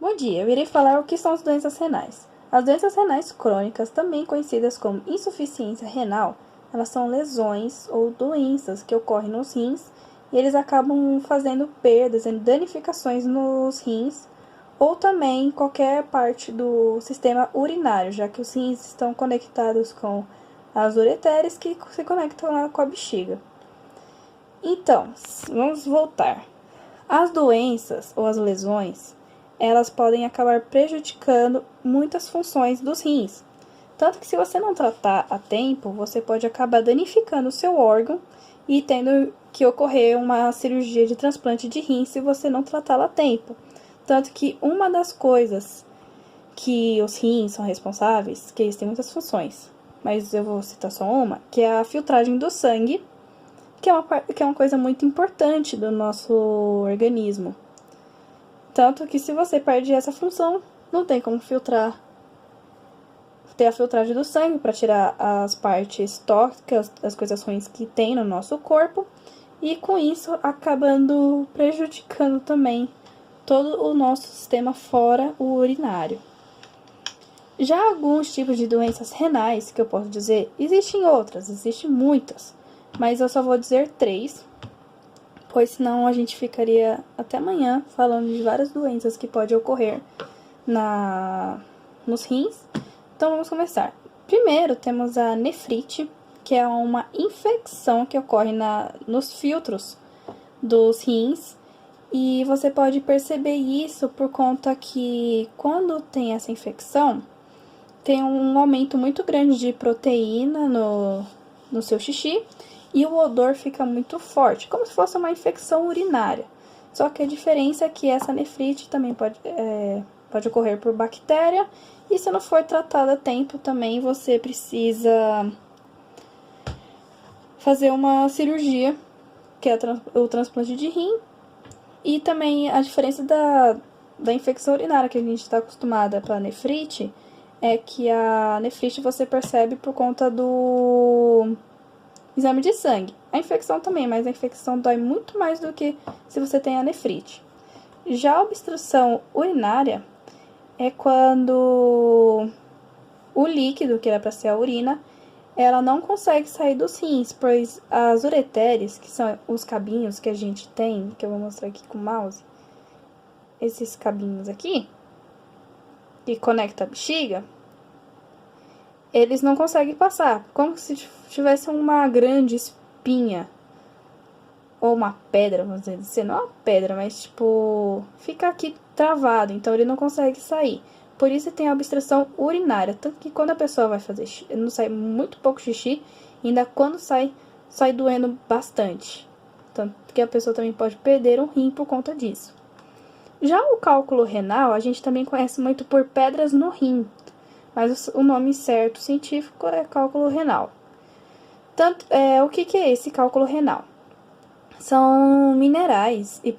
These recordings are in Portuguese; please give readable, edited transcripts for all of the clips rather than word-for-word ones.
Bom dia, eu irei falar o que são as doenças renais. As doenças renais crônicas, também conhecidas como insuficiência renal, elas são lesões ou doenças que ocorrem nos rins e eles acabam fazendo perdas e danificações nos rins ou também em qualquer parte do sistema urinário, já que os rins estão conectados com as ureteres que se conectam lá com a bexiga. Então, vamos voltar. As doenças ou as lesões, elas podem acabar prejudicando muitas funções dos rins. Tanto que se você não tratar a tempo, você pode acabar danificando o seu órgão e tendo que ocorrer uma cirurgia de transplante de rim se você não tratá-la a tempo. Tanto que uma das coisas que os rins são responsáveis, que eles têm muitas funções, mas eu vou citar só uma, que é a filtragem do sangue, que é uma coisa muito importante do nosso organismo. Tanto que se você perde essa função, não tem como ter a filtragem do sangue para tirar as partes tóxicas, as coisas ruins que tem no nosso corpo, e com isso acabando prejudicando também todo o nosso sistema fora o urinário. Já alguns tipos de doenças renais, que eu posso dizer, existem muitas, mas eu só vou dizer 3, pois senão a gente ficaria até amanhã falando de várias doenças que podem ocorrer nos rins. Então vamos começar. Primeiro temos a nefrite, que é uma infecção que ocorre nos filtros dos rins. E você pode perceber isso por conta que quando tem essa infecção, tem um aumento muito grande de proteína no seu xixi e o odor fica muito forte, como se fosse uma infecção urinária. Só que a diferença é que essa nefrite também pode ocorrer por bactéria e se não for tratada a tempo também você precisa fazer uma cirurgia, que é o transplante de rim. E também a diferença da infecção urinária que a gente está acostumada para a nefrite é que a nefrite você percebe por conta do exame de sangue. A infecção também, mas a infecção dói muito mais do que se você tem a nefrite. Já a obstrução urinária é quando o líquido, que era para ser a urina, ela não consegue sair dos rins, pois as ureteres, que são os cabinhos que a gente tem, que eu vou mostrar aqui com o mouse, esses cabinhos aqui, que conecta a bexiga, eles não conseguem passar, como se tivesse uma grande espinha, ou uma pedra, vamos dizer assim, não é uma pedra, mas tipo, fica aqui travado, então ele não consegue sair. Por isso tem a obstrução urinária, tanto que quando a pessoa vai fazer xixi, não sai muito pouco xixi, ainda quando sai doendo bastante. Tanto que a pessoa também pode perder um rim por conta disso. Já o cálculo renal, a gente também conhece muito por pedras no rim, mas o nome certo científico é cálculo renal. O que é esse cálculo renal? São minerais e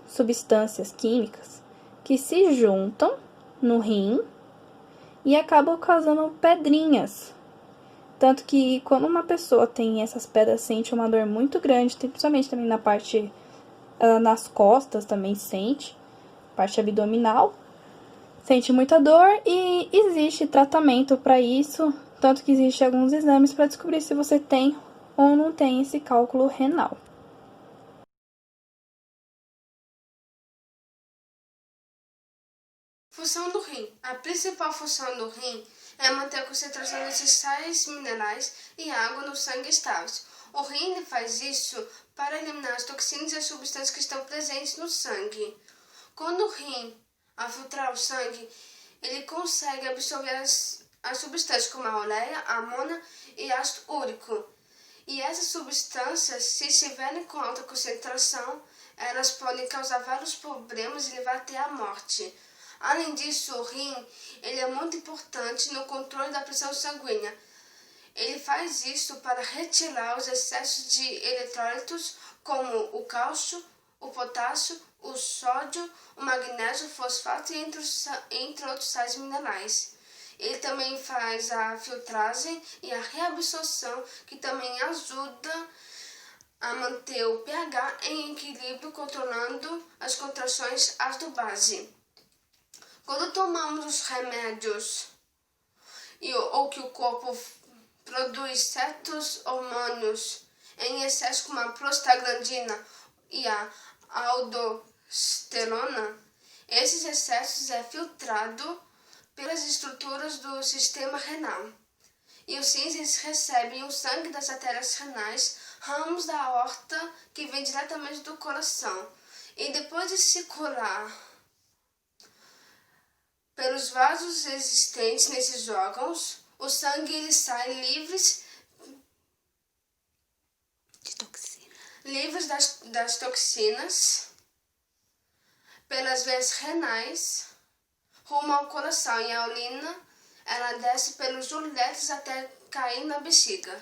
substâncias químicas que se juntam no rim e acabam causando pedrinhas. Tanto que quando uma pessoa tem essas pedras, sente uma dor muito grande, principalmente também na parte, nas costas também sente, parte abdominal, sente muita dor e existe tratamento para isso, tanto que existe alguns exames para descobrir se você tem ou não tem esse cálculo renal. Função do rim. A principal função do rim é manter a concentração desses sais minerais e água no sangue estáveis. O rim faz isso para eliminar as toxinas e as substâncias que estão presentes no sangue. Quando o rim, ao filtrar o sangue, ele consegue absorver as substâncias como a ureia, a amônia e ácido úrico. E essas substâncias, se estiverem com alta concentração, elas podem causar vários problemas e levar até a morte. Além disso, o rim ele é muito importante no controle da pressão sanguínea. Ele faz isso para retirar os excessos de eletrólitos como o cálcio, o potássio, o sódio, o magnésio, o fosfato e entre outros sais minerais. Ele também faz a filtragem e a reabsorção, que também ajuda a manter o pH em equilíbrio, controlando as contrações ácido-base. Quando tomamos os remédios ou que o corpo produz certos hormônios em excesso, como a prostaglandina e a aldosterona, esses excessos é filtrado pelas estruturas do sistema renal. E os rins recebem o sangue das artérias renais, ramos da aorta que vem diretamente do coração. E depois de circular pelos vasos existentes nesses órgãos, o sangue ele sai livres das toxinas pelas veias renais rumo ao coração, e a urina ela desce pelos ureteres até cair na bexiga.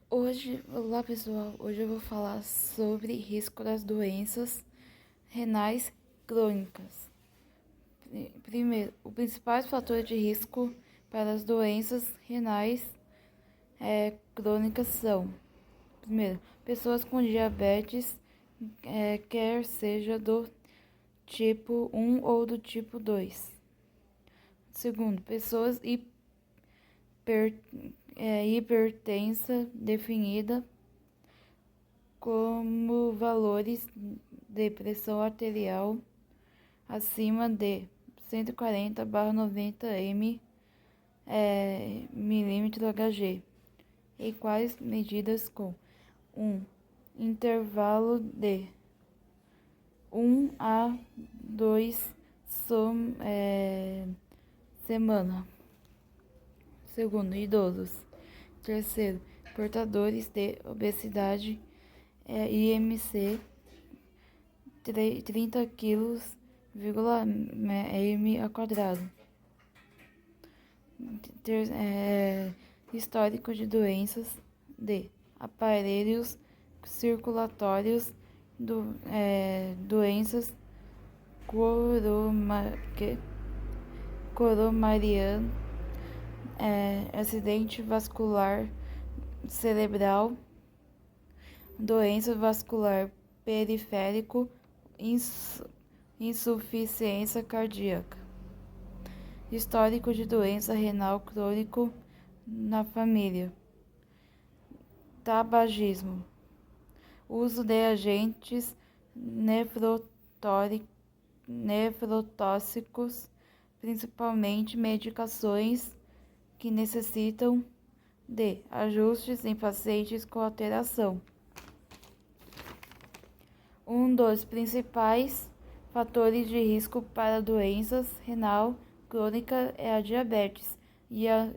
Olá pessoal, hoje eu vou falar sobre risco das doenças renais crônicas. Primeiro, os principais fatores de risco para as doenças renais crônicas são: primeiro, pessoas com diabetes, quer seja do tipo 1 ou do tipo 2. Segundo, pessoas hipertensa, definida como valores de pressão arterial acima de 140/90 mmHg, e quais medidas com intervalo de 1 a 2 semana. Segundo, idosos. Terceiro, portadores de obesidade, IMC 30 kg/m². Histórico de doenças de aparelhos circulatórios, doenças coronarianas, acidente vascular cerebral, doença vascular periférico, insuficiência cardíaca. Histórico de doença renal crônico na família. Tabagismo. Uso de agentes nefrotóxicos, principalmente medicações que necessitam de ajustes em pacientes com alteração. Um dos principais fatores de risco para doenças renal crônica é a diabetes e a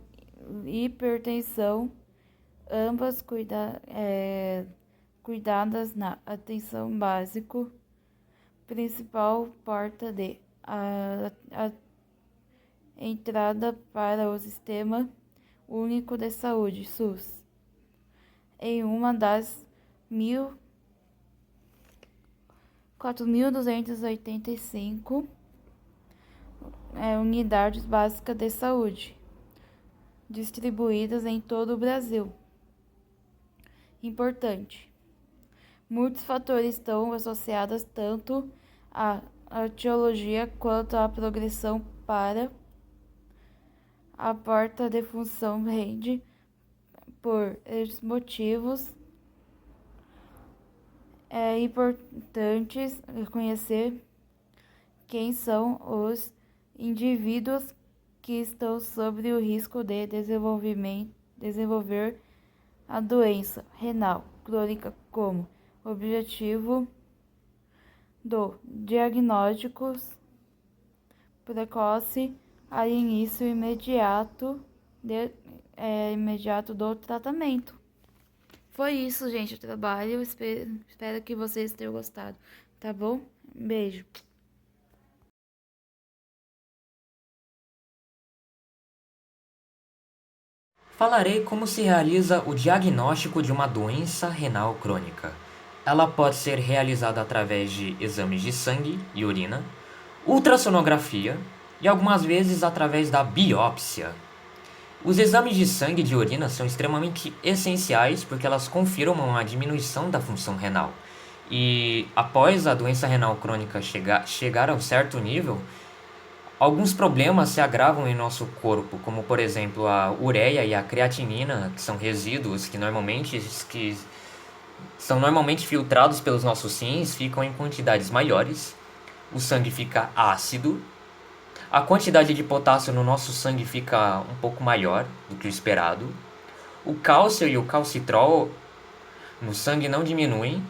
hipertensão, ambas cuidadas na atenção básico, principal porta de entrada para o Sistema Único de Saúde, SUS, em uma das 4.285 unidades básicas de saúde, distribuídas em todo o Brasil. Importante: muitos fatores estão associados tanto à etiologia quanto à progressão para a porta de função rende. Por esses motivos, é importante reconhecer quem são os indivíduos que estão sob o risco de desenvolver a doença renal crônica como objetivo do diagnóstico precoce a início imediato do tratamento. Foi isso, gente, o trabalho. Espero que vocês tenham gostado, tá bom? Um beijo. Falarei como se realiza o diagnóstico de uma doença renal crônica. Ela pode ser realizada através de exames de sangue e urina, ultrassonografia e algumas vezes através da biópsia. Os exames de sangue e de urina são extremamente essenciais porque elas confirmam a diminuição da função renal E após a doença renal crônica chegar a um certo nível, alguns problemas se agravam em nosso corpo, como por exemplo a ureia e a creatinina, que são resíduos que são normalmente filtrados pelos nossos rins, ficam em quantidades maiores. O sangue fica ácido. A quantidade de potássio no nosso sangue fica um pouco maior do que o esperado. O cálcio e o calcitrol no sangue não diminuem.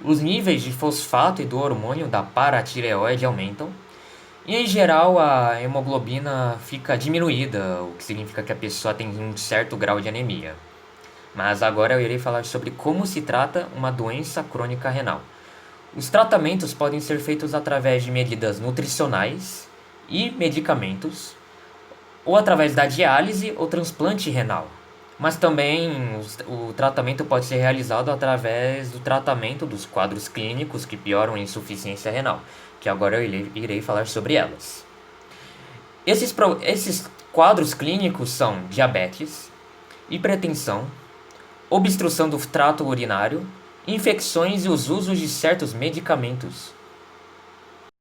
Os níveis de fosfato e do hormônio da paratireoide aumentam. E em geral a hemoglobina fica diminuída, o que significa que a pessoa tem um certo grau de anemia. Mas agora eu irei falar sobre como se trata uma doença crônica renal. Os tratamentos podem ser feitos através de medidas nutricionais e medicamentos, ou através da diálise ou transplante renal. Mas também o tratamento pode ser realizado através do tratamento dos quadros clínicos que pioram a insuficiência renal, que agora eu irei falar sobre elas. Esses quadros clínicos são diabetes, hipertensão, obstrução do trato urinário, infecções e os usos de certos medicamentos.